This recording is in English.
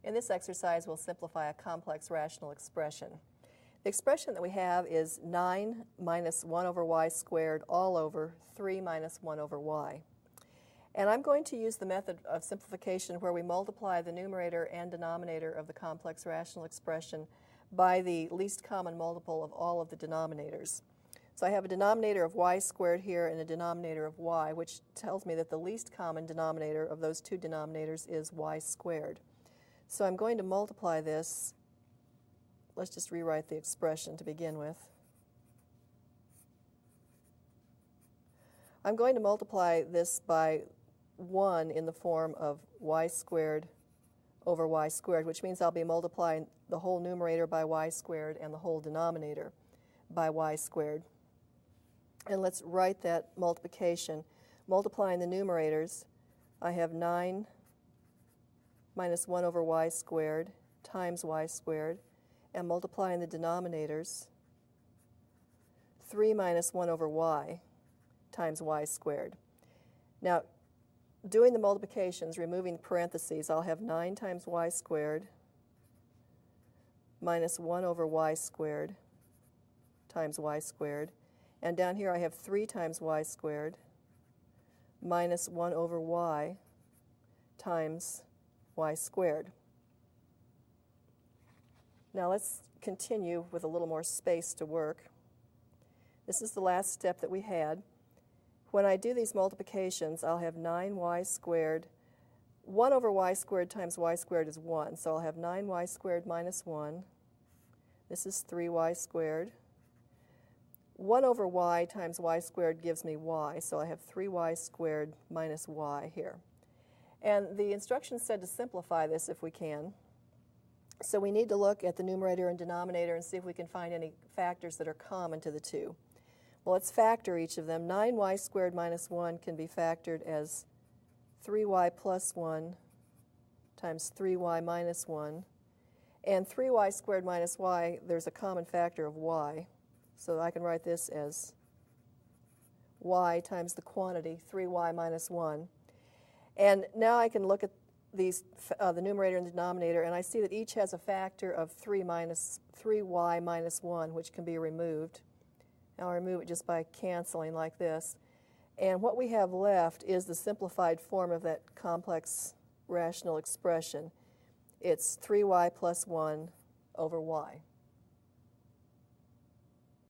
In this exercise, we'll simplify a complex rational expression. The expression that we have is 9 minus 1 over y squared all over 3 minus 1 over y. And I'm going to use the method of simplification where we multiply the numerator and denominator of the complex rational expression by the least common multiple of all of the denominators. So I have a denominator of y squared here and a denominator of y, which tells me that the least common denominator of those two denominators is y squared. So I'm going to multiply this. Let's just rewrite the expression to begin with. I'm going to multiply this by 1 in the form of y squared over y squared, which means I'll be multiplying the whole numerator by y squared and the whole denominator by y squared. And let's write that multiplication. Multiplying the numerators, I have 9 minus 1 over y squared times y squared, and multiplying the denominators, 3 minus 1 over y times y squared. Now, doing the multiplications, removing parentheses, I'll have 9 times y squared minus 1 over y squared times y squared. And down here I have 3 times y squared minus 1 over y times y squared. Now let's continue with a little more space to work. This is the last step that we had. When I do these multiplications, I'll have 9y squared. 1 over y squared times y squared is 1, so I'll have 9y squared minus 1. This is 3y squared. 1 over y times y squared gives me y, so I have 3y squared minus y here. And the instructions said to simplify this if we can. So we need to look at the numerator and denominator and see if we can find any factors that are common to the two. Well, let's factor each of them. 9y squared minus 1 can be factored as 3y plus 1 times 3y minus 1. And 3y squared minus y, there's a common factor of y. So I can write this as y times the quantity, 3y minus 1. And now I can look at these, the numerator and the denominator, and I see that each has a factor of 3y minus 1, which can be removed. Now I'll remove it just by canceling like this. And what we have left is the simplified form of that complex rational expression. It's 3y plus 1 over y.